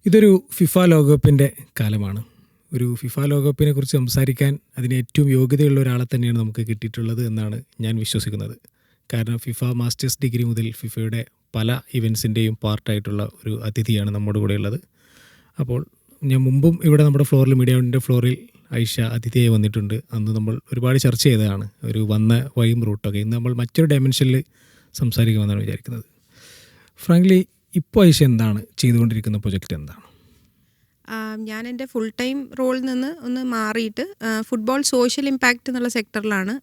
ഇതൊരു ഫിഫ ലോകകപ്പിൻ്റെ കാലമാണ്. ഒരു ഫിഫ ലോകകപ്പിനെ കുറിച്ച് സംസാരിക്കാൻ അതിന് ഏറ്റവും യോഗ്യതയുള്ള ഒരാളെ തന്നെയാണ് നമുക്ക് കിട്ടിയിട്ടുള്ളത് എന്നാണ് ഞാൻ വിശ്വസിക്കുന്നത്. കാരണം ഫിഫ മാസ്റ്റേഴ്സ് ഡിഗ്രി മുതൽ ഫിഫയുടെ പല ഇവൻസിൻ്റെയും പാർട്ടായിട്ടുള്ള ഒരു അതിഥിയാണ് നമ്മുടെ കൂടെ ഉള്ളത്. അപ്പോൾ ഞാൻ മുമ്പും ഇവിടെ നമ്മുടെ ഫ്ലോറിൽ മീഡിയ ഫ്ലോറിൽ ഐഷ അതിഥിയായി വന്നിട്ടുണ്ട്. അന്ന് നമ്മൾ ഒരുപാട് ചർച്ച ചെയ്തതാണ് ഒരു വന്ന വഴിയും റൂട്ടൊക്കെ. ഇന്ന് നമ്മൾ മറ്റൊരു ഡയമെൻഷനിൽ സംസാരിക്കുമെന്നാണ് വിചാരിക്കുന്നത്. ഫ്രാങ്ക്ലി, ഇപ്പോൾ ഐഷ എന്താണ് ചെയ്തുകൊണ്ടിരിക്കുന്ന പ്രൊജക്റ്റ് എന്താണ്? ഞാൻ എൻ്റെ ഫുൾ ടൈം റോളിൽ നിന്ന് ഒന്ന് മാറിയിട്ട് ഫുട്ബോൾ സോഷ്യൽ ഇമ്പാക്റ്റ് എന്നുള്ള സെക്ടറിലാണ്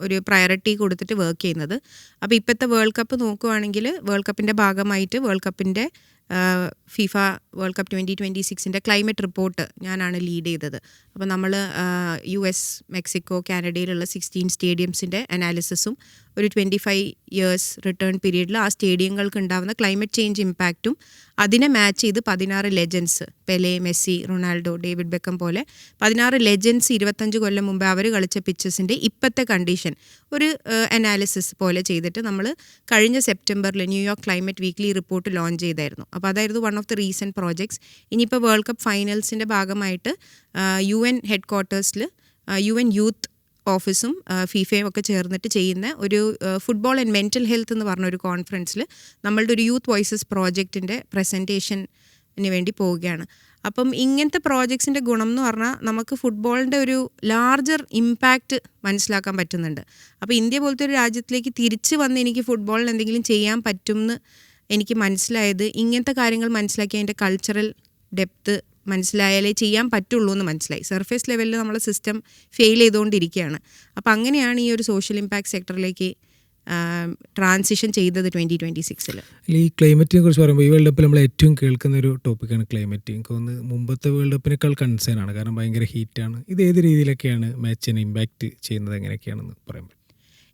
ഒരു പ്രയോറിറ്റി കൊടുത്തിട്ട് വർക്ക് ചെയ്യുന്നത്. അപ്പോൾ ഇപ്പോഴത്തെ വേൾഡ് കപ്പ് നോക്കുവാണെങ്കിൽ വേൾഡ് കപ്പിൻ്റെ ഭാഗമായിട്ട് വേൾഡ് കപ്പിൻ്റെ FIFA world cup 2026 climate report ഞാനാണ് ലീഡ് ചെയ്തത്. അപ്പോൾ നമ്മൾ US, മെക്സിക്കോ, കാനഡയിലുള്ള 16 സ്റ്റേഡിയംസിൻ്റെ അനാലിസിസും ഒരു 25 ഇയേഴ്സ് റിട്ടേൺ പീരീഡിൽ ആ സ്റ്റേഡിയങ്ങൾക്ക് ഉണ്ടാകുന്ന ക്ലൈമറ്റ് ചേഞ്ച് ഇമ്പാക്റ്റും അതിനെ മാച്ച് ചെയ്ത് 16 legends, Pele, Messi, Ronaldo, David ബെക്കം പോലെ 16 ലെജൻസ് 25 കൊല്ലം മുമ്പ് അവർ കളിച്ച പിച്ചസിൻ്റെ ഇപ്പോഴത്തെ കണ്ടീഷൻ ഒരു അനാലിസിസ് പോലെ ചെയ്തിട്ട് നമ്മൾ കഴിഞ്ഞ സെപ്റ്റംബറിൽ New York climate weekly report launch ചെയ്തായിരുന്നു. അപ്പോൾ അതായിരുന്നു one of the recent projects. ഇനിയിപ്പോൾ വേൾഡ് കപ്പ് ഫൈനൽസിൻ്റെ ഭാഗമായിട്ട് UN ഹെഡ് ക്വാർട്ടേഴ്സിൽ UN യൂത്ത് ഓഫീസും ഫിഫയും ഒക്കെ ചേർന്നിട്ട് ചെയ്യുന്ന ഒരു ഫുട്ബോൾ ആൻഡ് മെൻ്റൽ ഹെൽത്ത് എന്ന് പറഞ്ഞ ഒരു കോൺഫറൻസിൽ നമ്മളുടെ ഒരു യൂത്ത് വോയിസസ് പ്രോജക്റ്റിൻ്റെ പ്രസൻറ്റേഷന് വേണ്ടി പോവുകയാണ്. അപ്പം ഇങ്ങനത്തെ പ്രോജക്ട്സിൻ്റെ ഗുണം എന്ന് പറഞ്ഞാൽ നമുക്ക് ഫുട്ബോളിൻ്റെ ഒരു ലാർജർ ഇമ്പാക്റ്റ് മനസ്സിലാക്കാൻ പറ്റുന്നുണ്ട്. അപ്പോൾ ഇന്ത്യ പോലത്തെ ഒരു രാജ്യത്തിലേക്ക് തിരിച്ച് വന്ന് എനിക്ക് ഫുട്ബോളിൽ എന്തെങ്കിലും ചെയ്യാൻ പറ്റുമെന്ന് എനിക്ക് മനസ്സിലായത് ഇങ്ങനത്തെ കാര്യങ്ങൾ മനസ്സിലാക്കി അതിൻ്റെ കൾച്ചറൽ ഡെപ്ത്ത് മനസ്സിലായാലേ ചെയ്യാൻ പറ്റുള്ളൂ എന്ന് മനസ്സിലായി. സർഫേസ് ലെവലിൽ നമ്മളെ സിസ്റ്റം ഫെയിൽ ചെയ്തുകൊണ്ടിരിക്കുകയാണ്. അപ്പോൾ അങ്ങനെയാണ് ഈ ഒരു സോഷ്യൽ ഇമ്പാക്ട് സെക്ടറിലേക്ക് ട്രാൻസിഷൻ ചെയ്തത് 2026. ഈ ക്ലൈമറ്റിനെ കുറിച്ച് പറയുമ്പോൾ ഈ വേൾഡ് കപ്പിൽ നമ്മൾ ഏറ്റവും കേൾക്കുന്ന ഒരു ടോപ്പിക്കാണ് ക്ലൈമറ്റ്. എനിക്ക് തോന്നുന്നു മുമ്പത്തെ വേൾഡ് കപ്പിനേക്കാൾ കൺസേൺ ആണ്, കാരണം ഭയങ്കര ഹീറ്റാണ്. ഇത് ഏത് രീതിയിലൊക്കെയാണ് മാച്ചിനെ ഇമ്പാക്റ്റ് ചെയ്യുന്നത്, എങ്ങനെയൊക്കെയാണെന്ന് പറയാൻ പറ്റും?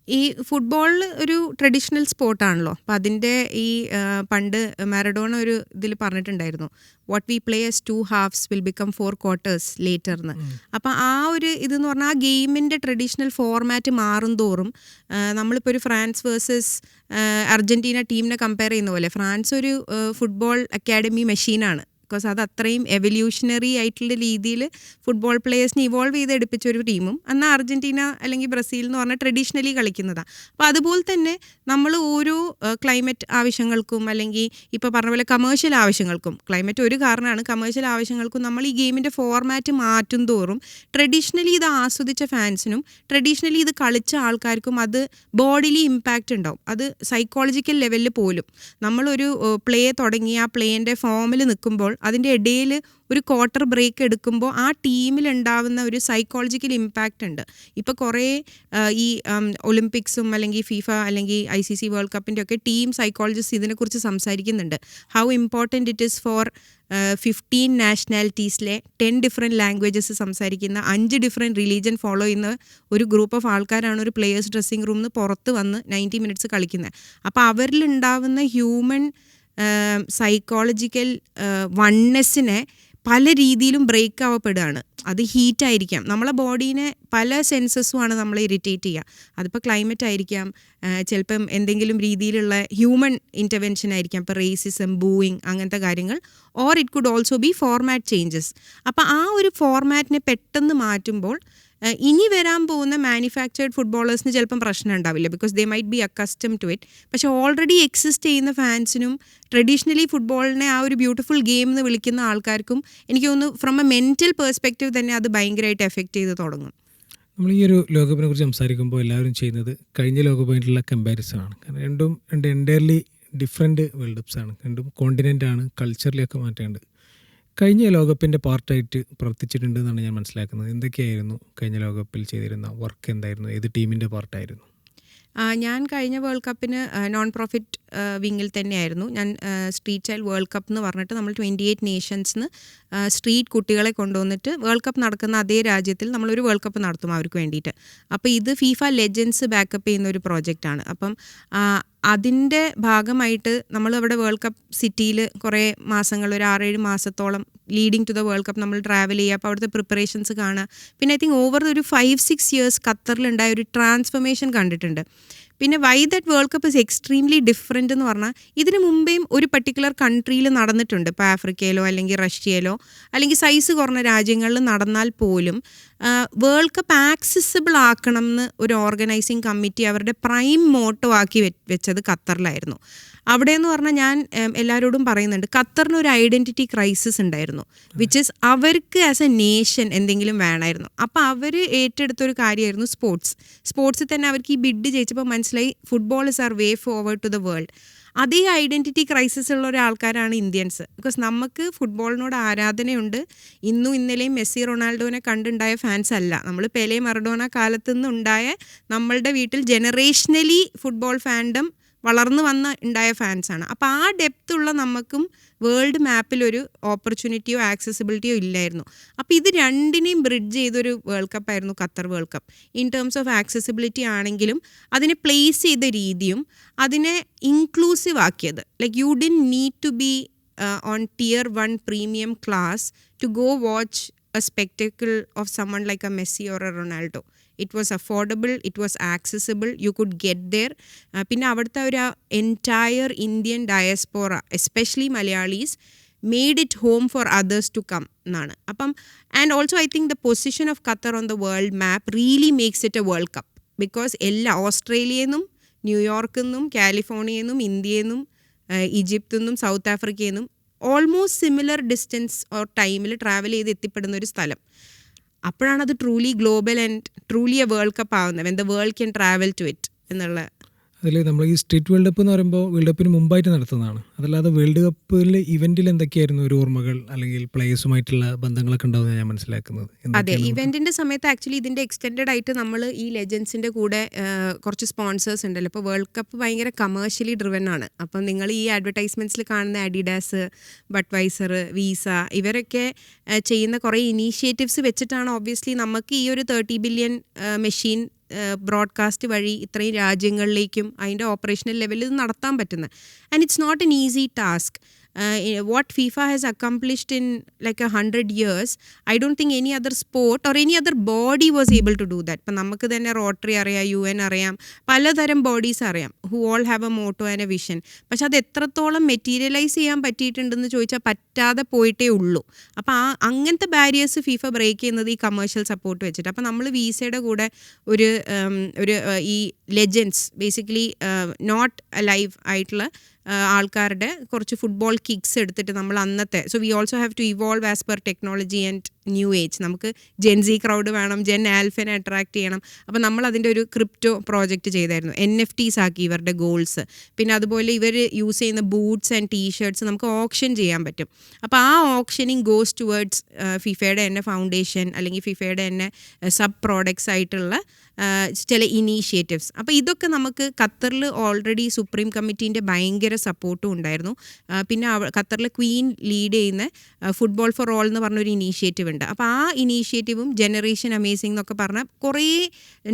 ഈ ഫുട്ബോളിൽ ഒരു ട്രഡീഷണൽ സ്പോർട്ടാണല്ലോ. അപ്പോൾ അതിൻ്റെ ഈ പണ്ട് മാരഡോണ ഒരു ഇതിൽ പറഞ്ഞിട്ടുണ്ടായിരുന്നു, what we play as 2 halves will become 4 quarters later എന്ന്. അപ്പോൾ ആ ഒരു ഇതെന്ന് പറഞ്ഞാൽ ആ ഗെയിമിൻ്റെ ട്രഡീഷണൽ ഫോർമാറ്റ് മാറും തോറും നമ്മളിപ്പോൾ ഒരു ഫ്രാൻസ് വേഴ്സസ് അർജൻറ്റീന ടീമിനെ കമ്പയർ ചെയ്യുന്ന പോലെ ഫ്രാൻസ് ഒരു ഫുട്ബോൾ അക്കാഡമി മെഷീനാണ്. ബിക്കോസ് അത് അത്രയും എവല്യൂഷണറി ആയിട്ടുള്ള രീതിയിൽ ഫുട്ബോൾ പ്ലേയേഴ്സിനെ ഇവോൾവ് ചെയ്ത് എടുപ്പിച്ച ഒരു ടീമും എന്നാൽ അർജൻറ്റീന അല്ലെങ്കിൽ ബ്രസീൽ എന്ന് പറഞ്ഞാൽ ട്രഡീഷണലി കളിക്കുന്നതാണ്. അപ്പോൾ അതുപോലെ തന്നെ നമ്മൾ ഓരോ ക്ലൈമറ്റ് ആവശ്യങ്ങൾക്കും അല്ലെങ്കിൽ ഇപ്പോൾ പറഞ്ഞ പോലെ കമേഴ്ഷ്യൽ ആവശ്യങ്ങൾക്കും, ക്ലൈമറ്റ് ഒരു കാരണമാണ്, കമേഴ്ഷ്യൽ ആവശ്യങ്ങൾക്കും നമ്മൾ ഈ ഗെയിമിൻ്റെ ഫോർമാറ്റ് മാറ്റും തോറും ട്രഡീഷണലി ഇത് ആസ്വദിച്ച ഫാൻസിനും ട്രഡീഷണലി ഇത് കളിച്ച ആൾക്കാർക്കും അത് ബോഡിലി ഇമ്പാക്റ്റ് ഉണ്ടാവും. അത് സൈക്കോളജിക്കൽ ലെവലിൽ പോലും നമ്മളൊരു പ്ലേ തുടങ്ങി ആ പ്ലേൻ്റെ ഫോമിൽ നിൽക്കുമ്പോൾ അതിൻ്റെ ഇടയിൽ ഒരു ക്വാർട്ടർ ബ്രേക്ക് എടുക്കുമ്പോൾ ആ ടീമിലുണ്ടാവുന്ന ഒരു സൈക്കോളജിക്കൽ ഇമ്പാക്റ്റ് ഉണ്ട്. ഇപ്പോൾ കുറേ ഈ ഒളിമ്പിക്സും അല്ലെങ്കിൽ ഫിഫ അല്ലെങ്കിൽ ICC വേൾഡ് കപ്പിൻ്റെ ഒക്കെ ടീം സൈക്കോളജിസ്റ്റ് ഇതിനെക്കുറിച്ച് സംസാരിക്കുന്നുണ്ട്. How important it is for 15 നാഷണാലിറ്റീസിലെ 10 ഡിഫറെൻറ്റ് ലാംഗ്വേജസ് സംസാരിക്കുന്ന 5 ഡിഫറെൻറ്റ് റിലീജിയൻ ഫോളോ ചെയ്യുന്ന ഒരു ഗ്രൂപ്പ് ഓഫ് ആൾക്കാരാണ് ഒരു പ്ലേയേഴ്സ് ഡ്രസ്സിങ് റൂമിൽ നിന്ന് പുറത്ത് വന്ന് 90 മിനിറ്റ്സ് കളിക്കുന്നത്. അപ്പോൾ അവരിലുണ്ടാവുന്ന ഹ്യൂമൻ സൈക്കോളജിക്കൽ വൺനെസ്സിനെ പല രീതിയിലും ബ്രേക്ക് ആവപ്പെടുകയാണ്. അത് ഹീറ്റായിരിക്കാം, നമ്മളെ ബോഡീനെ പല സെൻസസുമാണ് നമ്മളെ ഇറിറ്റേറ്റ് ചെയ്യുക. അതിപ്പോൾ ക്ലൈമറ്റ് ആയിരിക്കാം, ചിലപ്പം എന്തെങ്കിലും രീതിയിലുള്ള ഹ്യൂമൻ ഇൻ്റർവെൻഷൻ ആയിരിക്കാം, ഇപ്പോൾ റേസിസം, ബൂയിങ് അങ്ങനത്തെ കാര്യങ്ങൾ. Or it could also be format changes. അപ്പോൾ ആ ഒരു ഫോർമാറ്റിനെ പെട്ടെന്ന് മാറ്റുമ്പോൾ ഇനി വരാൻ പോകുന്ന മാനുഫാക്ചേർഡ് ഫുട്ബോളേഴ്സിന് ചിലപ്പം പ്രശ്നം ഉണ്ടാവില്ല, because they might be accustom to it. പക്ഷേ ഓൾറെഡി എക്സിസ്റ്റ് ചെയ്യുന്ന ഫാൻസിനും ട്രഡീഷണലി ഫുട്ബോളിനെ ആ ഒരു ബ്യൂട്ടിഫുൾ ഗെയിം എന്ന് വിളിക്കുന്ന ആൾക്കാർക്കും എനിക്ക് തോന്നുന്നു ഫ്രം എ മെൻറ്റൽ പേഴ്സ്പെക്റ്റീവ് തന്നെ അത് ഭയങ്കരമായിട്ട് എഫക്റ്റ് ചെയ്ത് തുടങ്ങും. നമ്മൾ ഈ ഒരു ലോകകപ്പിനെ കുറിച്ച് സംസാരിക്കുമ്പോൾ എല്ലാവരും ചെയ്യുന്നത് കഴിഞ്ഞ ലോകകപ്പായിട്ടുള്ള കമ്പാരിസൺ ആണ്. കാരണം രണ്ടും എൻറ്റയർലി ഡിഫറെൻറ്റ് വേൾഡ് കപ്സാണ്, രണ്ടും കോണ്ടിനെൻ്റാണ്, കൾച്ചറിലൊക്കെ മാറ്റേണ്ടത്. കഴിഞ്ഞ ലോകകപ്പിൻ്റെ പാർട്ടായിട്ട് പ്രവർത്തിച്ചിട്ടുണ്ട് എന്നാണ് ഞാൻ മനസ്സിലാക്കുന്നത്. എന്തൊക്കെയായിരുന്നു കഴിഞ്ഞ ലോകകപ്പിൽ ചെയ്തിരുന്ന വർക്ക്? എന്തായിരുന്നു? ഏത് ടീമിൻ്റെ പാർട്ടായിരുന്നു? ഞാൻ കഴിഞ്ഞ വേൾഡ് കപ്പിന് നോൺ പ്രോഫിറ്റ് വിങ്ങിൽ തന്നെയായിരുന്നു. ഞാൻ സ്ട്രീറ്റ് ചൈൽഡ് വേൾഡ് കപ്പ് എന്ന് പറഞ്ഞിട്ട് നമ്മൾ 28 നേഷൻസിന് സ്ട്രീറ്റ് കുട്ടികളെ കൊണ്ടുവന്നിട്ട് വേൾഡ് കപ്പ് നടക്കുന്ന അതേ രാജ്യത്തിൽ നമ്മളൊരു വേൾഡ് കപ്പ് നടത്തും അവർക്ക് വേണ്ടിയിട്ട്. അപ്പോൾ ഇത് ഫിഫ ലെജൻസ് ബാക്കപ്പ് ചെയ്യുന്ന ഒരു പ്രോജക്റ്റാണ്. അപ്പം അതിൻ്റെ ഭാഗമായിട്ട് നമ്മൾ അവിടെ വേൾഡ് കപ്പ് സിറ്റിയിൽ കുറേ മാസങ്ങൾ, ഒരു 6-7 മാസത്തോളം leading to the world cup നമ്മൾ ട്രാവൽ ചെയ്യുക. അപ്പോൾ അവിടുത്തെ പ്രിപ്പറേഷൻസ് കാണുക. പിന്നെ ഐ തിങ്ക് ഓവർ ഒരു 5-6 ഇയേഴ്സ് ഖത്തറിലുണ്ടായ ഒരു ട്രാൻസ്ഫർമേഷൻ കണ്ടിട്ടുണ്ട്. പിന്നെ why that world cup is extremely different എന്ന് പറഞ്ഞാൽ ഇതിന് മുമ്പേയും ഒരു പർട്ടിക്കുലർ കൺട്രിയിൽ നടന്നിട്ടുണ്ട്. ഇപ്പോൾ ആഫ്രിക്കയിലോ അല്ലെങ്കിൽ റഷ്യയിലോ അല്ലെങ്കിൽ സൈസ് കുറഞ്ഞ രാജ്യങ്ങളിൽ നടന്നാൽ പോലും വേൾഡ് കപ്പ് ആക്സസിബിൾ ആക്കണം എന്ന് ഒരു ഓർഗനൈസിങ് കമ്മിറ്റി അവരുടെ പ്രൈം മോട്ടോ ആക്കി വെച്ചത് ഖത്തറിലായിരുന്നു. അവിടെ എന്ന് പറഞ്ഞാൽ ഞാൻ എല്ലാവരോടും പറയുന്നുണ്ട്, ഖത്തറിന് ഒരു ഐഡൻറ്റിറ്റി ക്രൈസിസ് ഉണ്ടായിരുന്നു, വിച്ച് ഇസ് അവർക്ക് ആസ് എ നേഷൻ എന്തെങ്കിലും വേണമായിരുന്നു. അപ്പോൾ അവർ ഏറ്റെടുത്തൊരു കാര്യമായിരുന്നു സ്പോർട്സിൽ തന്നെ അവർക്ക് ഈ ബിഡ് ജയിച്ചപ്പോൾ മനസ്സിലായി football is our way forward to the world. അതേ ഐഡൻറ്റിറ്റി ക്രൈസിസ് ഉള്ള ഒരാൾക്കാരാണ് ഇന്ത്യൻസ്. ബിക്കോസ് നമുക്ക് ഫുട്ബോളിനോട് ആരാധനയുണ്ട്. ഇന്നും ഇന്നലെയും മെസ്സി റൊണാൾഡോനെ കണ്ടുണ്ടായ ഫാൻസ് അല്ല നമ്മൾ. പെലെ മറഡോണ കാലത്തു നിന്നുണ്ടായ നമ്മളുടെ വീട്ടിൽ ജനറേഷനലി ഫുട്ബോൾ ഫാൻഡം വളർന്നു വന്ന് ഉണ്ടായ ഫാൻസാണ്. അപ്പോൾ ആ ഡെപ്തുള്ള നമുക്കും വേൾഡ് മാപ്പിലൊരു ഓപ്പർച്യൂണിറ്റിയോ ആക്സസിബിലിറ്റിയോ ഇല്ലായിരുന്നു. അപ്പോൾ ഇത് രണ്ടിനെയും ബ്രിഡ്ജ് ചെയ്തൊരു വേൾഡ് കപ്പായിരുന്നു Qatar world cup. In terms of accessibility ആണെങ്കിലും അതിനെ പ്ലേസ് ചെയ്ത രീതിയും അതിനെ ഇൻക്ലൂസീവ് ആക്കിയത്. Like you didn't need to be on tier 1 premium class to go watch a spectacle of someone like a Messi or a Ronaldo. It was affordable, it was accessible, you could get there. പിന്നെ അവിടുത്തെ ഒരു entire Indian diaspora, especially Malayalis, made it home for others to come എന്നാണ്. അപ്പം and also I think the position of Qatar on the world map really makes it a world cup. Because എല്ലാ ഓസ്ട്രേലിയയിൽ നിന്നും ന്യൂയോർക്കിൽ നിന്നും കാലിഫോർണിയയിൽ നിന്നും ഇന്ത്യയിൽ നിന്നും ഈജിപ്തിൽ നിന്നും സൗത്ത് ആഫ്രിക്കയിൽ നിന്നും ഓൾമോസ്റ്റ് സിമിലർ ഡിസ്റ്റൻസ് ഓർ ടൈമിൽ ട്രാവൽ ചെയ്ത് എത്തിപ്പെടുന്ന ഒരു സ്ഥലം. അപ്പോഴാണത് truly global and truly a world cup ആവുന്നത്, when the world can travel to it എന്നുള്ള. അതിൽ നമ്മൾ ഈ സ്ട്രീറ്റ് വേൾഡ് കപ്പ് എന്ന് പറയുമ്പോൾ വേൾഡ് കപ്പിന് മുമ്പായിട്ട് നടത്തുന്നതാണ്. അതല്ലാതെ വേൾഡ് കപ്പിലെ ഇവന്റിൽ എന്തൊക്കെയായിരുന്നു ഒരു ഓർമ്മകൾ അല്ലെങ്കിൽ പ്ലേയേഴ്സുമായിട്ടുള്ള ബന്ധങ്ങളൊക്കെ ഉണ്ടാവുമെന്ന് ഞാൻ മനസ്സിലാക്കുന്നത്. അതെ, ഇവന്റിന്റെ സമയത്ത് ആക്ച്വലി ഇതിന്റെ എക്സ്റ്റെൻഡഡ് ആയിട്ട് നമ്മൾ ഈ ലെജൻസിന്റെ കൂടെ കുറച്ച് സ്പോൺസേഴ്സ് ഉണ്ടല്ലോ. ഇപ്പോൾ വേൾഡ് കപ്പ് ഭയങ്കര കമേഴ്ഷ്യലി ഡ്രിവൻ ആണ്. അപ്പം നിങ്ങൾ ഈ അഡ്വർടൈസ്മെന്റ്സിൽ കാണുന്ന അഡിഡാസ്, ബഡ്വൈസർ, വീസ, ഇവരൊക്കെ ചെയ്യുന്ന കുറേ ഇനീഷ്യേറ്റീവ്സ് വെച്ചിട്ടാണ് ഒബ്വിയസ്ലി നമുക്ക് ഈ ഒരു 30 ബില്യൺ മെഷീൻ ബ്രോഡ്കാസ്റ്റ് വഴി ഇത്രയും രാജ്യങ്ങളിലേക്കും അതിൻ്റെ ഓപ്പറേഷണൽ ലെവലിൽ ഇത് നടത്താൻ പറ്റുന്നത്. And it's not an easy task. What FIFA has accomplished in like 100 years, I don't think any other sport or any other body was able to do that. ഇപ്പം നമുക്ക് തന്നെ റോട്ടറി അറിയാം, UN അറിയാം, പലതരം ബോഡീസ് അറിയാം, who all have a motto and a vision. പക്ഷെ അത് എത്രത്തോളം മെറ്റീരിയലൈസ് ചെയ്യാൻ പറ്റിയിട്ടുണ്ടെന്ന് ചോദിച്ചാൽ പറ്റാതെ പോയിട്ടേ ഉള്ളൂ. അപ്പോൾ അങ്ങനത്തെ ബാരിയേഴ്സ് FIFA ബ്രേക്ക് ചെയ്യുന്നത് ഈ കമേഴ്ഷ്യൽ സപ്പോർട്ട് വെച്ചിട്ട്. അപ്പോൾ നമ്മൾ വീസയുടെ കൂടെ ഒരു ഈ ലെജൻസ് ബേസിക്കലി നോട്ട് അലൈവ് ആയിട്ടുള്ള ആൾക്കാരുടെ കുറച്ച് ഫുട്ബോൾ കിക്സ് എടുത്തിട്ട് നമ്മൾ അന്നത്തെ, so we also have to evolve as per technology and new age. നമുക്ക് ജെൻസി ക്രൗഡ് വേണം, ജെൻ ആൽഫനെ അട്രാക്ട് ചെയ്യണം. അപ്പോൾ നമ്മൾ അതിൻ്റെ ഒരു ക്രിപ്റ്റോ പ്രോജക്റ്റ് ചെയ്തായിരുന്നു. NFTs ആക്കി ഇവരുടെ ഗോൾസ്. പിന്നെ അതുപോലെ ഇവർ യൂസ് ചെയ്യുന്ന ബൂട്ട്സ് ആൻഡ് ടീഷർട്ട്സ് നമുക്ക് ഓപ്ഷൻ ചെയ്യാൻ പറ്റും. അപ്പോൾ ആ ഓപ്ഷനിങ് ഗോസ് ടുവേർഡ്സ് ഫിഫയുടെ തന്നെ ഫൗണ്ടേഷൻ അല്ലെങ്കിൽ ഫിഫയുടെ തന്നെ സബ് പ്രോഡക്ട്സ് ആയിട്ടുള്ള ചില ഇനീഷ്യേറ്റീവ്സ്. അപ്പോൾ ഇതൊക്കെ നമുക്ക് ഖത്തറിൽ ഓൾറെഡി സുപ്രീം കമ്മിറ്റീൻ്റെ ഭയങ്കര സപ്പോർട്ടും ഉണ്ടായിരുന്നു. പിന്നെ ഖത്തറിൽ ക്വീൻ ലീഡ് ചെയ്യുന്ന ഫുട്ബോൾ ഫോർ ഓൾ എന്ന് പറഞ്ഞൊരു ഇനീഷ്യേറ്റീവ് ഉണ്ട്. അപ്പോൾ ആ ഇനീഷ്യേറ്റീവും ജനറേഷൻ അമേസിംഗ് എന്നൊക്കെ പറഞ്ഞാൽ കുറേ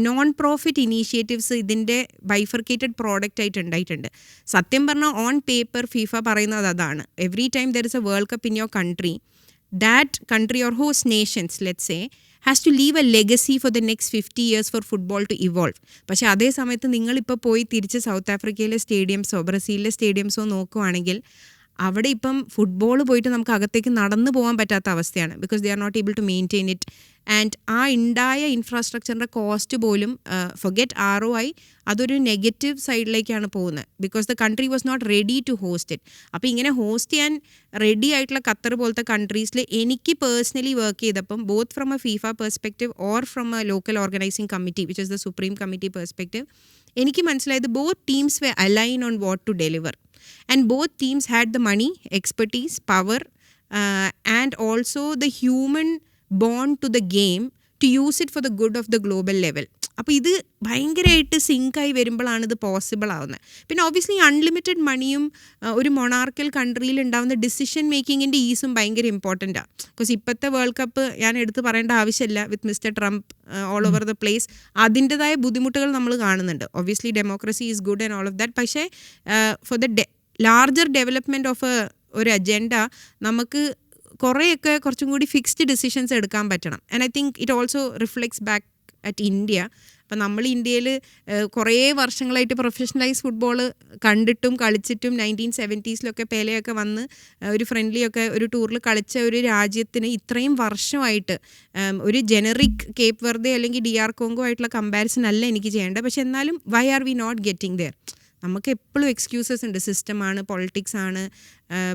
നോൺ പ്രോഫിറ്റ് ഇനീഷ്യേറ്റീവ്സ് ഇതിൻ്റെ ബൈഫർക്കേറ്റഡ് പ്രോഡക്റ്റ് ആയിട്ട് ഉണ്ടായിട്ടുണ്ട്. സത്യം പറഞ്ഞാൽ ഓൺ പേപ്പർ ഫിഫ പറയുന്നത് അതാണ്, every time there is A world cup in your country, that country or host nations, let's say, has to leave a legacy for the next 50 years for football to evolve. പക്ഷേ അതേ സമയത്ത് നിങ്ങളിപ്പോൾ പോയി തിരിച്ച് south ആഫ്രിക്കയിലെ സ്റ്റേഡിയംസോ ബ്രസീലിലെ സ്റ്റേഡിയംസോ നോക്കുവാണെങ്കിൽ അവിടെ ഇപ്പം ഫുട്ബോൾ പോയിട്ട് നമുക്ക് അകത്തേക്ക് നടന്നു പോകാൻ പറ്റാത്ത അവസ്ഥയാണ്. Because they are not able to maintain it. And ആ ഉണ്ടായ ഇൻഫ്രാസ്ട്രക്ചറിൻ്റെ കോസ്റ്റ് പോലും ഫൊഗെറ്റ് ROI, അതൊരു നെഗറ്റീവ് സൈഡിലേക്കാണ് പോകുന്നത്. Because the country was not ready to host it. അപ്പോൾ ഇങ്ങനെ ഹോസ്റ്റ് ചെയ്യാൻ റെഡി ആയിട്ടുള്ള ഖത്തർ പോലത്തെ കൺട്രീസിൽ എനിക്ക് പേഴ്സണലി വർക്ക് ചെയ്തപ്പം both from a FIFA perspective or from a local organizing committee which is the supreme committee perspective, എനിക്ക് മനസ്സിലായത് both teams we align on what to deliver. And both teams had the money, expertise, power, and also the human bond to the game to use it for the good of the global level. അപ്പോൾ ഇത് ഭയങ്കരമായിട്ട് സിങ്കായി വരുമ്പോഴാണ് ഇത് possible ആവുന്നത്. പിന്നെ obviously unlimited മണിയും ഒരു മൊണാർക്കൽ കൺട്രിയിൽ ഉണ്ടാകുന്ന ഡിസിഷൻ മേക്കിങ്ങിൻ്റെ ഈസും ഭയങ്കര ഇമ്പോർട്ടൻ്റാണ്. ബിക്കോസ് ഇപ്പോഴത്തെ വേൾഡ് കപ്പ് ഞാൻ എടുത്ത് പറയേണ്ട ആവശ്യമില്ല, with mister Trump all over the place അതിൻ്റെതായ ബുദ്ധിമുട്ടുകൾ നമ്മൾ കാണുന്നുണ്ട്. Obviously democracy is good and all of that. പക്ഷേ for the larger development of ഒരു അജണ്ട നമുക്ക് കുറേയൊക്കെ കുറച്ചും കൂടി ഫിക്സ്ഡ് ഡിസിഷൻസ് എടുക്കാൻ പറ്റണം. And I think it also reflects back at India. അപ്പം നമ്മൾ ഇന്ത്യയിൽ കുറേ വർഷങ്ങളായിട്ട് പ്രൊഫഷണലൈസ് ഫുട്ബോൾ കണ്ടിട്ടും കളിച്ചിട്ടും 1970s പേലെയൊക്കെ വന്ന് ഒരു ഫ്രണ്ട്ലിയൊക്കെ ഒരു ടൂറിൽ കളിച്ച ഒരു രാജ്യത്തിന് ഇത്രയും വർഷമായിട്ട് ഒരു ജനറിക് കേപ്പ് വെർദെ അല്ലെങ്കിൽ DR കോങ്കോ ആയിട്ടുള്ള കമ്പാരിസൺ അല്ല എനിക്ക് ചെയ്യേണ്ടത്. പക്ഷെ എന്നാലും why are we not getting there? നമുക്ക് എപ്പോഴും എക്സ്ക്യൂസസ് ഉണ്ട്, സിസ്റ്റമാണ്, പൊളിറ്റിക്സ് ആണ്,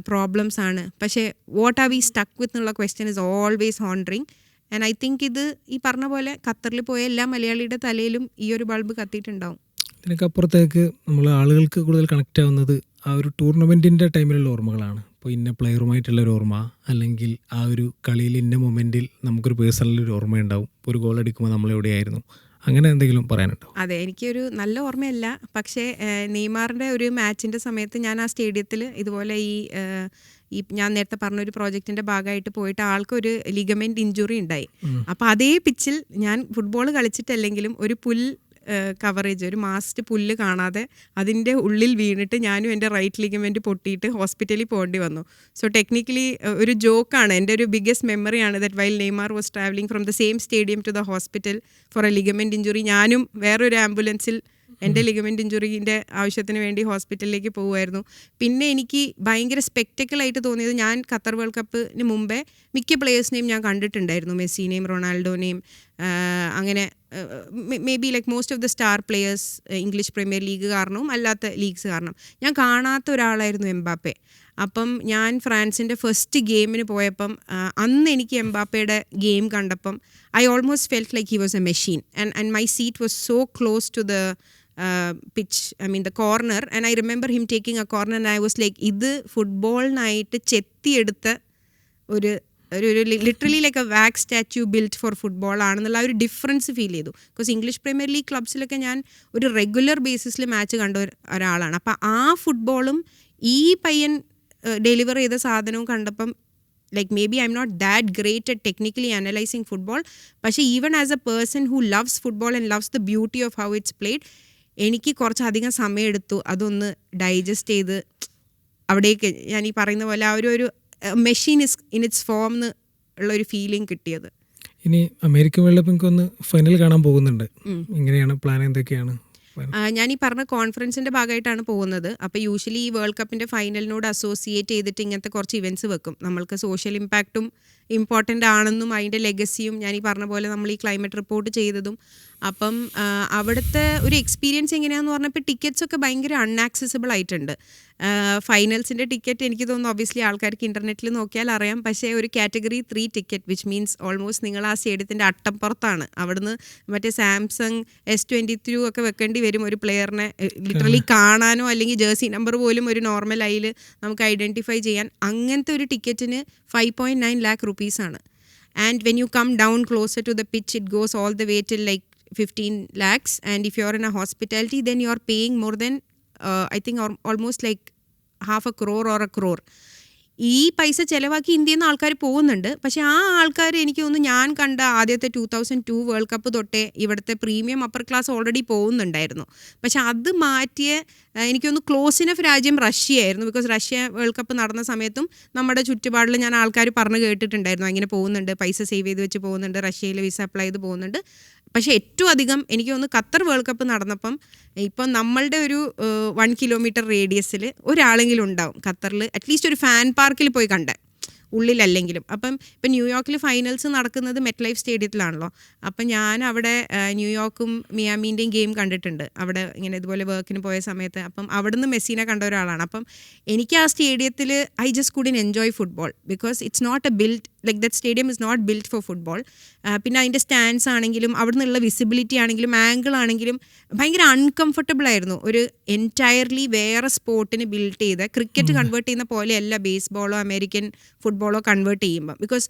പ്രോബ്ലംസ് ആണ്. പക്ഷേ what are we stuck with എന്നുള്ള question is always wondering. And I think ഇത് ഈ പറഞ്ഞ പോലെ ഖത്തറിൽ പോയ എല്ലാ മലയാളിയുടെ തലയിലും ഈ ഒരു ബൾബ് കത്തിയിട്ടുണ്ടാവും. ഇതിനൊക്കപ്പുറത്തേക്ക് നമ്മൾ ആളുകൾക്ക് കൂടുതൽ കണക്റ്റ് ആവുന്നത് ആ ഒരു ടൂർണമെൻറ്റിൻ്റെ ടൈമിലുള്ള ഓർമ്മകളാണ്. ഇപ്പോൾ ഇന്ന പ്ലെയറുമായിട്ടുള്ളൊരു ഓർമ്മ, അല്ലെങ്കിൽ ആ ഒരു കളിയിൽ ഇന്ന മൊമെൻറ്റിൽ നമുക്കൊരു പേഴ്സണലൊരു ഓർമ്മയുണ്ടാവും. ഒരു ഗോൾ അടിക്കുമ്പോൾ നമ്മളെവിടെയായിരുന്നു, അങ്ങനെ എന്തെങ്കിലും പറയാനുണ്ടോ? അതെ, എനിക്കൊരു നല്ല ഓർമ്മയല്ല. പക്ഷേ നെയ്മാറിൻ്റെ ഒരു മാച്ചിൻ്റെ സമയത്ത് ഞാൻ ആ സ്റ്റേഡിയത്തിൽ ഇതുപോലെ ഈ ഞാൻ നേരത്തെ പറഞ്ഞൊരു പ്രോജക്റ്റിൻ്റെ ഭാഗമായിട്ട് പോയിട്ട് ആൾക്കൊരു ലിഗമെൻറ്റ് ഇഞ്ചുറി ഉണ്ടായി. അപ്പോൾ അതേ പിച്ചിൽ ഞാൻ ഫുട്ബോൾ കളിച്ചിട്ടല്ലെങ്കിലും ഒരു കവറേജ്, ഒരു മാസ്റ്റ് പുല്ല് കാണാതെ അതിൻ്റെ ഉള്ളിൽ വീണിട്ട് ഞാനും എൻ്റെ റൈറ്റ് ലിഗമെൻറ്റ് പൊട്ടിയിട്ട് ഹോസ്പിറ്റലിൽ പോകേണ്ടി വന്നു. സോ ടെക്നിക്കലി ഒരു ജോക്കാണ്, എൻ്റെ ഒരു ബിഗ്ഗസ്റ്റ് മെമ്മറിയാണ് that while Neymar was travelling from the same stadium to the hospital for a ligament injury, ഞാനും വേറൊരു ആംബുലൻസിൽ എൻ്റെ ലിഗമെൻറ്റ് ഇഞ്ചുറീൻ്റെ ആവശ്യത്തിന് വേണ്ടി ഹോസ്പിറ്റലിലേക്ക് പോകുമായിരുന്നു. പിന്നെ എനിക്ക് ഭയങ്കര സ്പെക്ടക്കിളായിട്ട് തോന്നിയത്, ഞാൻ ഖത്തർ വേൾഡ് കപ്പിന് മുമ്പേ മിക്ക പ്ലേയേഴ്സിനെയും ഞാൻ കണ്ടിട്ടുണ്ടായിരുന്നു, മെസ്സിനെയും റൊണാൾഡോനെയും, അങ്ങനെ may be like most of the star players English Premier league കാരണവും അല്ലാത്ത ലീഗ്സ് കാരണം. ഞാൻ കാണാത്ത ഒരാളായിരുന്നു എംബാപ്പെ. അപ്പം ഞാൻ ഫ്രാൻസിൻ്റെ ഫസ്റ്റ് ഗെയിമിന് പോയപ്പം അന്ന് എനിക്ക് എംബാപ്പയുടെ ഗെയിം കണ്ടപ്പം I almost felt like he was a machine. And my seat was so close to the pitch, I mean the corner, and I remember him taking a corner and I was like, ഇത് ഫുട്ബോളിനായിട്ട് ചെത്തിയെടുത്ത ഒരു literally like a wax statue built for football ആണെന്നുള്ള ഒരു difference feel ചെയ്തു. Because English Premier League ക്ലബ്സിലൊക്കെ ഞാൻ ഒരു റെഗുലർ ബേസിസിൽ മാച്ച് കണ്ട ഒരാളാണ്. അപ്പം ആ ഫുട്ബോളും ഈ പയ്യൻ ഡെലിവർ ചെയ്ത സാധനവും കണ്ടപ്പം like maybe I'm not that great at technically analyzing football, പക്ഷേ even as a person who loves football and loves the beauty of how it's played, എനിക്ക് കുറച്ചധികം സമയമെടുത്തു അതൊന്ന് ഡൈജസ്റ്റ് ചെയ്ത് അവിടേക്ക് ഞാൻ ഈ പറയുന്ന പോലെ ആ ഒരു machine is in its form എന്ന് ഉള്ളൊരു ഫീലിംഗ് കിട്ടിയത്. ഇനി അമേരിക്കൻ വേൾഡ് കപ്പ് ഒന്ന് ഫൈനൽ കാണാൻ പോകുന്നുണ്ട്, എങ്ങനെയാണ് പ്ലാൻ, എന്തൊക്കെയാണ്? ഞാൻ ഈ പറഞ്ഞ കോൺഫറൻസിൻ്റെ ഭാഗമായിട്ടാണ് പോകുന്നത്. അപ്പോൾ യൂഷ്വലി ഈ വേൾഡ് കപ്പിൻ്റെ ഫൈനലിനോട് അസോസിയേറ്റ് ചെയ്തിട്ട് ഇങ്ങനത്തെ കുറച്ച് ഇവൻറ്റ്സ് വെക്കും. നമ്മൾക്ക് സോഷ്യൽ ഇമ്പാക്റ്റും ഇമ്പോർട്ടൻ്റ് ആണെന്നും അതിൻ്റെ ലെഗസിയും ഞാൻ ഈ പറഞ്ഞ പോലെ നമ്മൾ ഈ ക്ലൈമറ്റ് റിപ്പോർട്ട് ചെയ്തതും. അപ്പം അവിടുത്തെ ഒരു എക്സ്പീരിയൻസ് എങ്ങനെയാണെന്ന് പറഞ്ഞപ്പോൾ ടിക്കറ്റ്സൊക്കെ ഭയങ്കര അൺആക്സസിബിൾ ആയിട്ടുണ്ട്. ഫൈനൽസിൻ്റെ ടിക്കറ്റ് എനിക്ക് തോന്നുന്നു ഒബ്വിയസ്ലി ആൾക്കാർക്ക് ഇൻ്റർനെറ്റിൽ നോക്കിയാൽ അറിയാം. പക്ഷേ ഒരു category 3 ticket which means almost നിങ്ങൾ ആ സ്റ്റേഡിയത്തിൻ്റെ അട്ടപ്പുറത്താണ്. അവിടുന്ന് മറ്റേ സാംസങ് S22 ഒക്കെ വെക്കേണ്ടി വരും ഒരു പ്ലെയറിനെ ലിറ്ററലി കാണാനോ, അല്ലെങ്കിൽ ജേഴ്സി നമ്പർ പോലും ഒരു നോർമൽ അതിൽ നമുക്ക് ഐഡൻറ്റിഫൈ ചെയ്യാൻ. അങ്ങനത്തെ ഒരു ടിക്കറ്റിന് 5.9 lakh rupees ആണ്. And when you come down closer to the pitch, it goes all the way till like 15 lakhs. And if you're in a hospitality, then you're paying more than I think almost like 500 crore or 1 crore. ഈ പൈസ ചിലവാക്കി ഇന്ത്യയിൽ നിന്ന് ആൾക്കാർ പോകുന്നുണ്ട്. പക്ഷേ ആ ആൾക്കാർ എനിക്ക് തോന്നുന്നു ഞാൻ കണ്ട ആദ്യത്തെ 2002 വേൾഡ് കപ്പ് തൊട്ടേ ഇവിടുത്തെ പ്രീമിയം അപ്പർ ക്ലാസ് ഓൾറെഡി പോകുന്നുണ്ടായിരുന്നു. പക്ഷെ അത് മാറ്റിയ എനിക്ക് തോന്നുന്നു ക്ലോസ് ഇനഫ് രാജ്യം റഷ്യയായിരുന്നു. ബിക്കോസ് റഷ്യ വേൾഡ് കപ്പ് നടന്ന സമയത്തും നമ്മുടെ ചുറ്റുപാടിൽ ഞാൻ ആൾക്കാർ പറഞ്ഞു കേട്ടിട്ടുണ്ടായിരുന്നു അങ്ങനെ പോകുന്നുണ്ട്, പൈസ സേവ് ചെയ്ത് വെച്ച് പോകുന്നുണ്ട്, റഷ്യയിൽ വിസ അപ്ലൈ ചെയ്ത് പോകുന്നുണ്ട്. പക്ഷേ ഏറ്റവും അധികം എനിക്ക് തോന്നുന്നു ഖത്തർ വേൾഡ് കപ്പ് നടന്നപ്പം ഇപ്പം നമ്മളുടെ ഒരു 1 kilometer റേഡിയസിൽ ഒരാളെങ്കിലും ഉണ്ടാവും ഖത്തറിൽ അറ്റ്ലീസ്റ്റ് ഒരു ഫാൻ പാർക്കിൽ പോയി കണ്ടേ, ഉള്ളിലല്ലെങ്കിലും. അപ്പം ഇപ്പം ന്യൂയോർക്കിൽ ഫൈനൽസ് നടക്കുന്നത് മെറ്റ് ലൈഫ് സ്റ്റേഡിയത്തിലാണല്ലോ. അപ്പം ഞാൻ അവിടെ ന്യൂയോർക്കും മിയാമീൻ്റെയും ഗെയിം കണ്ടിട്ടുണ്ട് അവിടെ ഇങ്ങനെ ഇതുപോലെ വർക്കിന് പോയ സമയത്ത്. അപ്പം അവിടുന്ന് മെസ്സിനെ കണ്ട ഒരാളാണ്. അപ്പം എനിക്ക് ആ സ്റ്റേഡിയത്തിൽ I just couldn't enjoy football because it's not a build like that stadium is not build for football. പിന്നെ അതിൻ്റെ സ്റ്റാൻഡ്സ് ആണെങ്കിലും അവിടെ നിന്നുള്ള വിസിബിലിറ്റി ആണെങ്കിലും ആംഗിൾ ആണെങ്കിലും ഭയങ്കര അൺകംഫർട്ടബിൾ ആയിരുന്നു. ഒരു എൻറ്റയർലി വേറെ സ്പോർട്ടിന് ബിൽഡ് ചെയ്ത് ക്രിക്കറ്റ് കൺവേർട്ട് ചെയ്യുന്ന പോലെയല്ല ബേസ്ബോളോ അമേരിക്കൻ ഫുട്ബോളോ കൺവേർട്ട് ചെയ്യുമ്പം. ബിക്കോസ്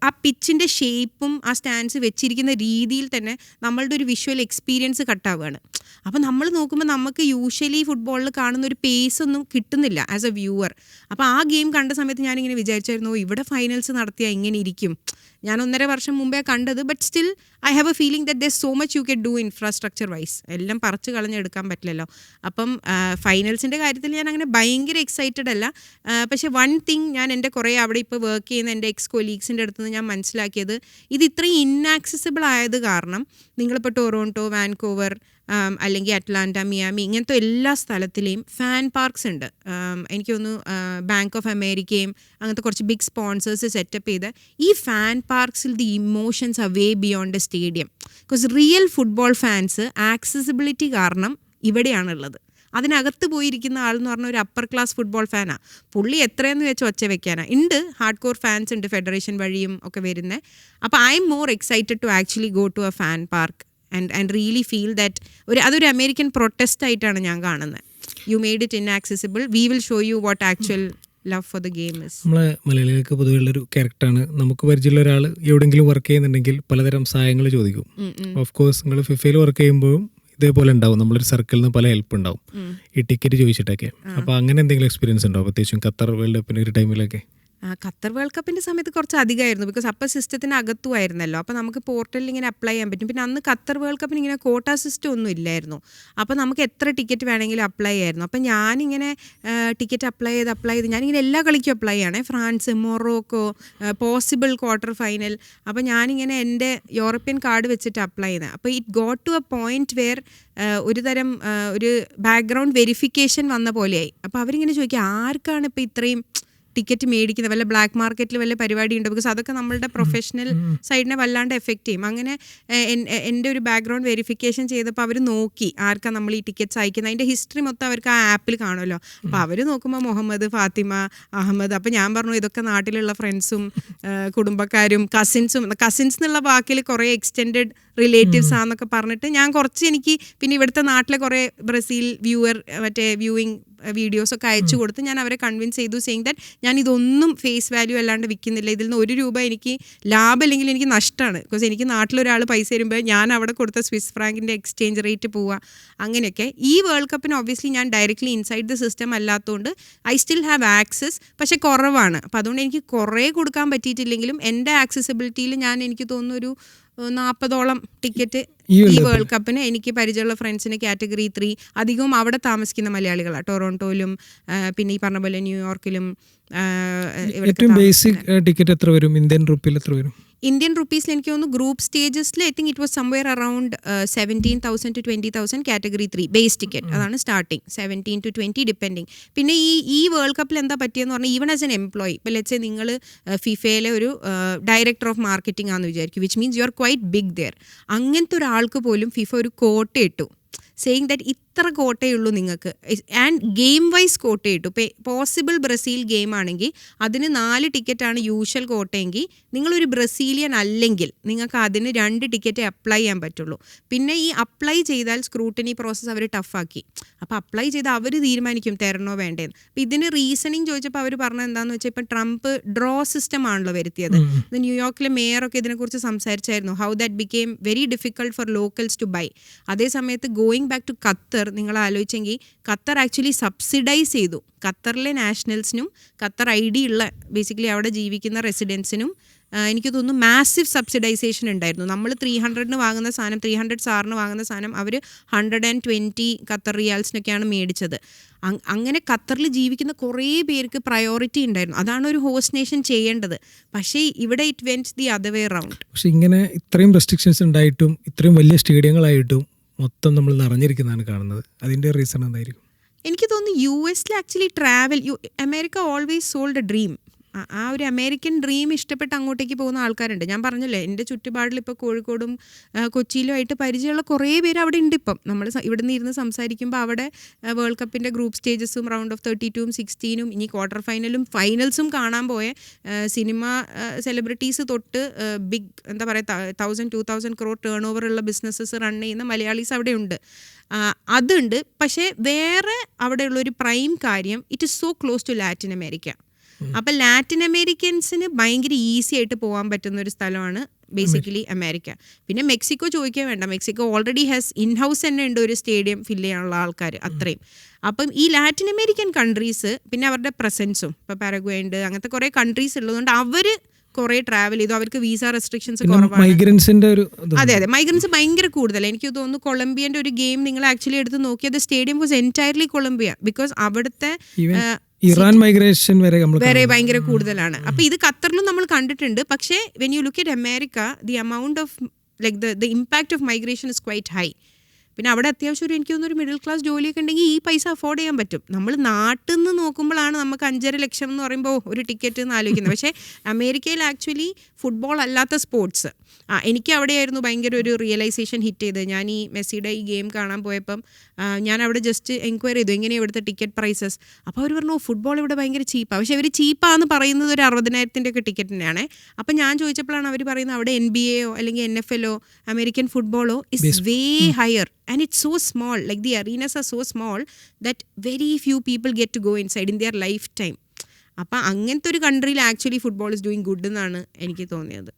ആ പിച്ചിൻ്റെ ഷേപ്പും ആ സ്റ്റാൻഡ്സ് വെച്ചിരിക്കുന്ന രീതിയിൽ തന്നെ നമ്മളുടെ ഒരു വിഷ്വൽ എക്സ്പീരിയൻസ് കട്ടാവുകയാണ്. അപ്പം നമ്മൾ നോക്കുമ്പോൾ നമുക്ക് യൂഷ്വലി ഫുട്ബോളിൽ കാണുന്ന ഒരു പേസ് ഒന്നും കിട്ടുന്നില്ല ആസ് എ വ്യൂവർ. അപ്പോൾ ആ ഗെയിം കണ്ട സമയത്ത് ഞാനിങ്ങനെ വിചാരിച്ചായിരുന്നു ഇവിടെ ഫൈനൽസ് നടത്തി നടത്തിയാൽ എങ്ങനെ ഇരിക്കും. ഞാൻ 1.5 വർഷം മുമ്പേ കണ്ടത്. But still I have a feeling that there so much you can do infrastructure wise. എല്ലാം പറിച്ച് കളഞ്ഞെടുക്കാൻ പറ്റില്ലല്ലോ. അപ്പം ഫൈനൽസിൻ്റെ കാര്യത്തിൽ ഞാൻ അങ്ങനെ ഭയങ്കര എക്സൈറ്റഡ് അല്ല. പക്ഷേ വൺ തിങ് ഞാൻ എൻ്റെ കുറേ അവിടെ ഇപ്പോൾ വർക്ക് ചെയ്യുന്ന എൻ്റെ എക്സ് കൊലീഗ്സിൻ്റെ അടുത്ത് നിന്ന് ഞാൻ മനസ്സിലാക്കിയത്, ഇത് ഇത്രയും ഇന്നാക്സസിബിൾ ആയത് കാരണം നിങ്ങളിപ്പോൾ ടൊറോണ്ടോ, വാൻകൂവർ അല്ലെങ്കിൽ അറ്റ്ലാന്റ, മിയാമി ഇങ്ങനത്തെ എല്ലാ സ്ഥലത്തിലെയും ഫാൻ പാർക്സ് ഉണ്ട്. എനിക്ക് തോന്നുന്നു ബാങ്ക് ഓഫ് അമേരിക്കയും അങ്ങനത്തെ കുറച്ച് ബിഗ് സ്പോൺസേഴ്സ് സെറ്റപ്പ് ചെയ്ത് ഈ ഫാൻ പാർക്സിൽ the emotions are way beyond a stadium. Because real football fans accessibility കാരണം ഇവിടെയാണുള്ളത്. അതിനകത്ത് പോയിരിക്കുന്ന ആളെന്ന് പറഞ്ഞാൽ ഒരു അപ്പർ ക്ലാസ് ഫുട്ബോൾ ഫാനാണ്. പുള്ളി എത്രയെന്ന് വെച്ച് ഒച്ച വെക്കാനാണ്. ഉണ്ട് ഹാർഡ് കോർ ഫാൻസ് ഉണ്ട്, ഫെഡറേഷൻ വഴിയും ഒക്കെ വരുന്നത്. അപ്പോൾ I'm more excited to actually go to a fan park and really feel that അതൊരു അമേരിക്കൻ പ്രൊട്ടസ്റ്റ് ആയിട്ടാണ് ഞാൻ കാണുന്നത്. You made it inaccessible, we will show you what actual love for the game is. നമ്മളെ മലയാളികൾക്ക് പൊതുവെയുള്ളൊരു ക്യാരക്ടറാണ്. നമുക്ക് പരിചയമുള്ള ഒരാൾ എവിടെയെങ്കിലും വർക്ക് ചെയ്യുന്നുണ്ടെങ്കിൽ പലതരം സഹായങ്ങൾ ചോദിക്കും. ഓഫ് കോഴ്സ് നിങ്ങൾ ഫിഫയിൽ വർക്ക് ചെയ്യുമ്പോഴും ഇതേപോലെ ഉണ്ടാവും. നമ്മളൊരു സർക്കിളിൽ നിന്ന് പല ഹെൽപ്പ് ഉണ്ടാവും ഈ ടിക്കറ്റ് ചോദിച്ചിട്ടൊക്കെ. അപ്പോൾ അങ്ങനെ എന്തെങ്കിലും എക്സ്പീരിയൻസ് ഉണ്ടോ, പ്രത്യേകിച്ചും ഖത്തർ വേൾഡ് കപ്പിൻ്റെ ഒരു ടൈമിലൊക്കെ? ഖത്തർ വേൾഡ് കപ്പിൻ്റെ സമയത്ത് കുറച്ച് അധികമായിരുന്നു. ബിക്കോസ് അപ്പോൾ സിസ്റ്റത്തിന് അകത്തുമായിരുന്നല്ലോ. അപ്പോൾ നമുക്ക് പോർട്ടലിൽ ഇങ്ങനെ അപ്ലൈ ചെയ്യാൻ പറ്റും. പിന്നെ അന്ന് ഖത്തർ വേൾഡ് കപ്പിന് ഇങ്ങനെ കോട്ട സിസ്റ്റം ഒന്നും ഇല്ലായിരുന്നു. അപ്പോൾ നമുക്ക് എത്ര ടിക്കറ്റ് വേണമെങ്കിലും അപ്ലൈ ചെയ്യായിരുന്നു. അപ്പോൾ ഞാനിങ്ങനെ ടിക്കറ്റ് അപ്ലൈ ചെയ്ത് ഞാനിങ്ങനെ എല്ലാ കളിക്കും അപ്ലൈ ചെയ്യണേ. France, Morocco, possible quarter final. അപ്പോൾ ഞാനിങ്ങനെ എൻ്റെ യൂറോപ്യൻ കാർഡ് വെച്ചിട്ട് അപ്ലൈ ചെയ്യുന്നത്. അപ്പോൾ it got to a point where ഒരു തരം ഒരു ബാക്ക്ഗ്രൗണ്ട് വെരിഫിക്കേഷൻ വന്ന പോലെയായി. അപ്പോൾ അവരിങ്ങനെ ചോദിക്കുക, ആർക്കാണ് ഇപ്പോൾ ഇത്രയും ടിക്കറ്റ് മേടിക്കുന്നത്, വല്ല ബ്ലാക്ക് മാർക്കറ്റിൽ വല്ല പരിപാടി ഉണ്ടോ? ബിക്കോസ് അതൊക്കെ നമ്മളുടെ പ്രൊഫഷണൽ സൈഡിനെ വല്ലാണ്ട് എഫക്റ്റ് ചെയ്യും. അങ്ങനെ എൻ്റെ ഒരു ബാക്ക്ഗ്രൗണ്ട് വെരിഫിക്കേഷൻ ചെയ്തപ്പോൾ അവർ നോക്കി ആർക്കാണ് നമ്മൾ ഈ ടിക്കറ്റ്സ് അയക്കുന്നത്. അതിൻ്റെ ഹിസ്റ്ററി മൊത്തം അവർക്ക് ആ ആപ്പിൽ കാണുമല്ലോ. അപ്പോൾ അവർ നോക്കുമ്പോൾ മുഹമ്മദ്, ഫാത്തിമ, അഹമ്മദ്. അപ്പോൾ ഞാൻ പറഞ്ഞു ഇതൊക്കെ നാട്ടിലുള്ള ഫ്രണ്ട്സും കുടുംബക്കാരും കസിൻസ് എന്നുള്ള വാക്കിൽ കുറേ എക്സ്റ്റെൻഡഡ് റിലേറ്റീവ്സ് ആണെന്നൊക്കെ പറഞ്ഞിട്ട് ഞാൻ കുറച്ച് എനിക്ക് പിന്നെ ഇവിടുത്തെ നാട്ടിലെ കുറേ ബ്രസീൽ വ്യൂയിങ് വീഡിയോസൊക്കെ അയച്ചു കൊടുത്ത് ഞാൻ അവരെ കൺവിൻസ് ചെയ്തു, സെയിങ് ദാറ്റ് ഞാൻ ഇതൊന്നും ഫേസ് വാല്യൂ അല്ലാണ്ട് വിൽക്കുന്നില്ല. ഇതിൽ നിന്ന് ₹1 എനിക്ക് ലാഭം അല്ലെങ്കിൽ എനിക്ക് നഷ്ടമാണ്. ബിക്കോസ് എനിക്ക് നാട്ടിലൊരാൾ പൈസ തരുമ്പോൾ ഞാൻ അവിടെ കൊടുത്ത സ്വിസ് ഫ്രാങ്കിൻ്റെ എക്സ്ചേഞ്ച് റേറ്റ് പോവുക, അങ്ങനെയൊക്കെ. ഈ വേൾഡ് കപ്പിന് ഒബ്വിയസ്ലി ഞാൻ ഡയറക്റ്റ്ലി ഇൻസൈഡ് ദ സിസ്റ്റം അല്ലാത്തതുകൊണ്ട് ഐ സ്റ്റിൽ ഹാവ് ആക്സസ്, പക്ഷേ കുറവാണ്. അപ്പോൾ അതുകൊണ്ട് എനിക്ക് കുറേ കൊടുക്കാൻ പറ്റിയിട്ടില്ലെങ്കിലും എൻ്റെ ആക്സസിബിലിറ്റിയിൽ ഞാൻ എനിക്ക് തോന്നുന്നു ഒരു 40ഓളം ടിക്കറ്റ് ഈ വേൾഡ് കപ്പിന് എനിക്ക് പരിചയമുള്ള ഫ്രണ്ട്സിന് കാറ്റഗറി 3 അധികവും അവിടെ താമസിക്കുന്ന മലയാളികളാണ്. ടൊറോണ്ടോയിലും പിന്നെ ഈ പറഞ്ഞ പോലെ ന്യൂയോർക്കിലും. ഏറ്റവും ബേസിക് ടിക്കറ്റ് എത്ര വരും? ഇന്ത്യൻ റുപ്പിയിൽ എത്ര വരും? ഇന്ത്യൻ റുപ്പീസിൽ എനിക്ക് തോന്നുന്നു ഗ്രൂപ്പ് സ്റ്റേജസിൽ I think it was somewhere around 17,000 to 20,000 category 3 base ticket. അതാണ് സ്റ്റാർട്ടിങ്, 17 to 20 ഡിപ്പെൻഡിങ്. പിന്നെ ഈ വേൾഡ് കപ്പിൽ എന്താ പറ്റിയെന്ന് പറഞ്ഞാൽ ഈവൻ ആസ് എൻ എംപ്ലോയി, ഇപ്പോൾ ലെറ്റ്സ് സേ നിങ്ങൾ ഫിഫയിലെ ഒരു ഡയറക്ടർ ഓഫ് മാർക്കറ്റിംഗ് ആണെന്ന് വിചാരിക്കും, which means you are quite big there. അങ്ങനത്തെ ഒരാൾക്ക് പോലും ഫിഫ ഒരു കോട്ട ഇട്ടു, സെയിങ് ദാറ്റ് ഇത്ര കോട്ടയുള്ളൂ നിങ്ങൾക്ക്. ആൻഡ് ഗെയിം വൈസ് കോട്ടയിട്ടു. ഇപ്പോൾ പോസിബിൾ ബ്രസീൽ ഗെയിം ആണെങ്കിൽ അതിന് 4 ടിക്കറ്റാണ് യൂഷ്വൽ കോട്ടയെങ്കിൽ നിങ്ങളൊരു ബ്രസീലിയൻ അല്ലെങ്കിൽ നിങ്ങൾക്ക് അതിന് 2 ടിക്കറ്റ് അപ്ലൈ ചെയ്യാൻ പറ്റുള്ളൂ. പിന്നെ ഈ അപ്ലൈ ചെയ്താൽ സ്ക്രൂട്ടനി പ്രോസസ്സ് അവർ ടഫാക്കി. അപ്പോൾ അപ്ലൈ ചെയ്ത് അവർ തീരുമാനിക്കും തരണോ വേണ്ടേന്ന്. അപ്പോൾ ഇതിന് റീസണിങ് ചോദിച്ചപ്പോൾ അവർ പറഞ്ഞത് എന്താണെന്ന് വെച്ചാൽ ഇപ്പം ട്രംപ് ഡ്രോ സിസ്റ്റം ആണല്ലോ വരുത്തിയത്. ഇത് ന്യൂയോർക്കിലെ മേയറൊക്കെ ഇതിനെക്കുറിച്ച് സംസാരിച്ചായിരുന്നു, how that became very difficult for locals to buy. അതേ സമയത്ത് ഗോയിങ് ബാക്ക് ടു ഖത്തർ, നിങ്ങൾ ആലോചിച്ചെങ്കിൽ ഖത്തർ ആക്ച്വലി സബ്സിഡൈസ് ചെയ്തു. ഖത്തറിലെ നാഷണൽസിനും ഖത്തർ ID ഉള്ള ബേസിക്കലി അവിടെ ജീവിക്കുന്ന റെസിഡൻസിനും എനിക്ക് തോന്നുന്നു മാസീവ് സബ്സിഡൈസേഷൻ ഉണ്ടായിരുന്നു. നമ്മൾ 300 വാങ്ങുന്ന സാധനം, 300 സാറിന് വാങ്ങുന്ന സാധനം അവർ 120 ഖത്തർ റിയാൽസിനൊക്കെയാണ് മേടിച്ചത്. അങ്ങനെ ഖത്തറിൽ ജീവിക്കുന്ന കുറേ പേർക്ക് പ്രയോറിറ്റി ഉണ്ടായിരുന്നു. അതാണ് ഒരു ഹോസ്റ്റ് നേഷൻ ചെയ്യേണ്ടത്. പക്ഷേ ഇവിടെ it went the other way round. പക്ഷേ ഇങ്ങനെ ഇത്രയും റെസ്ട്രിക്ഷൻസ് ഉണ്ടായിട്ടും ഇത്രയും വലിയ സ്റ്റേഡിയങ്ങളായിട്ടും മൊത്തം നമ്മൾ നിറഞ്ഞിരിക്കുന്നതാണ് കാണുന്നത്. അതിൻ്റെ റീസൺ എന്തായിരിക്കും? എനിക്ക് തോന്നുന്നു US actually America always sold A dream. ആ ഒരു അമേരിക്കൻ ഡ്രീം ഇഷ്ടപ്പെട്ട് അങ്ങോട്ടേക്ക് പോകുന്ന ആൾക്കാരുണ്ട്. ഞാൻ പറഞ്ഞല്ലേ, എൻ്റെ ചുറ്റുപാടിൽ ഇപ്പോൾ കോഴിക്കോടും കൊച്ചിയിലും ആയിട്ട് പരിചയമുള്ള കുറേ പേര് അവിടെ ഉണ്ട്. ഇപ്പം നമ്മൾ ഇവിടെ നിന്ന് ഇരുന്ന് സംസാരിക്കുമ്പോൾ അവിടെ വേൾഡ് കപ്പിൻ്റെ ഗ്രൂപ്പ് സ്റ്റേജസും റൗണ്ട് ഓഫ് 32ഉം 16ഉം ഇനി ക്വാർട്ടർ ഫൈനലും ഫൈനൽസും കാണാൻ പോയ സിനിമ സെലിബ്രിറ്റീസ് തൊട്ട് ബിഗ് എന്താ പറയുക 1,000-2,000 crore ടേൺ ഓവറുള്ള ബിസിനസ്സസ് റൺ ചെയ്യുന്ന മലയാളീസ് അവിടെ ഉണ്ട്. അതുണ്ട്. പക്ഷേ വേറെ അവിടെയുള്ളൊരു പ്രൈം കാര്യം, it is so close to Latin America. അപ്പം ലാറ്റിൻ അമേരിക്കൻസിന് ഭയങ്കര ഈസി ആയിട്ട് പോകാൻ പറ്റുന്ന ഒരു സ്ഥലമാണ് ബേസിക്കലി അമേരിക്ക. പിന്നെ മെക്സിക്കോ ചോദിക്കാൻ വേണ്ട, മെക്സിക്കോ ഓൾറെഡി ഹാസ് ഇൻഹൗസ് തന്നെ ഉണ്ട് ഒരു സ്റ്റേഡിയം ഫില്ല് ചെയ്യാനുള്ള ആൾക്കാർ അത്രയും. അപ്പം ഈ ലാറ്റിൻ അമേരിക്കൻ കൺട്രീസ് പിന്നെ അവരുടെ പ്രസൻസും, ഇപ്പോൾ പാരഗ്വേ ഉണ്ട്, അങ്ങനത്തെ കുറേ കൺട്രീസ് ഉള്ളതുകൊണ്ട് അവർ കുറേ ട്രാവൽ ചെയ്തു, അവർക്ക് വിസ റെസ്ട്രിക്ഷൻസ് കുറവാണ്. മൈഗ്രൻസിന്റെ ഒരു അതെ അതെ, മൈഗ്രൻസ് ഭയങ്കര കൂടുതൽ. എനിക്ക് തോന്നുന്നു കൊളംബിയന്റെ ഒരു ഗെയിം നിങ്ങൾ ആക്ച്വലി എടുത്ത് നോക്കിയത് stadium was entirely Colombia, because അവിടുത്തെ ഇറാൻ മൈഗ്രേഷൻ വരെ ഭയങ്കര കൂടുതലാണ്. അപ്പൊ ഇത് ഖത്തറിലും നമ്മൾ കണ്ടിട്ടുണ്ട്. പക്ഷേ when you look at America, the amount of like the impact of migration is quite high. പിന്നെ അവിടെ അത്യാവശ്യം ഒരു എനിക്ക് തോന്നുന്നു ഒരു മിഡിൽ ക്ലാസ് ജോലിയൊക്കെ ഉണ്ടെങ്കിൽ ഈ പൈസ അഫോർഡ് ചെയ്യാൻ പറ്റും. നമ്മൾ നാട്ടിൽ നിന്ന് നോക്കുമ്പോഴാണ് നമുക്ക് 5.5 ലക്ഷം എന്ന് പറയുമ്പോൾ ഒരു ടിക്കറ്റ് എന്ന് ആലോചിക്കുന്നത്. പക്ഷേ അമേരിക്കയിൽ ആക്ച്വലി ഫുട്ബോൾ അല്ലാത്ത സ്പോർട്സ്, എനിക്ക് അവിടെയായിരുന്നു ഭയങ്കര ഒരു റിയലൈസേഷൻ ഹിറ്റ് ചെയ്തത്. ഞാൻ ഈ മെസ്സിയുടെ ഈ ഗെയിം കാണാൻ പോയപ്പം ഞാൻ അവിടെ ജസ്റ്റ് എൻക്വയറി ചെയ്തു എങ്ങനെയാണ് ഇവിടുത്തെ ടിക്കറ്റ് പ്രൈസസ്. അപ്പോൾ അവർ പറഞ്ഞു ഫുട്ബോൾ ഇവിടെ ഭയങ്കര ചീപ്പാണ്. പക്ഷേ അവർ ചീപ്പാന്ന് പറയുന്നത് ഒരു 60,000 ഒക്കെ ടിക്കറ്റിനാണ്. അപ്പം ഞാൻ ചോദിച്ചപ്പോഴാണ് അവർ പറയുന്നത് അവിടെ NBA അല്ലെങ്കിൽ NFL അമേരിക്കൻ ഫുട്ബോളോ is way higher. And it's so small, like the arenas are so small that very few people get to go inside in their lifetime. അപ്പം അങ്ങനത്തെ ഒരു കൺട്രിയിൽ actually football is doing good എന്നാണ് എനിക്ക് തോന്നിയത്.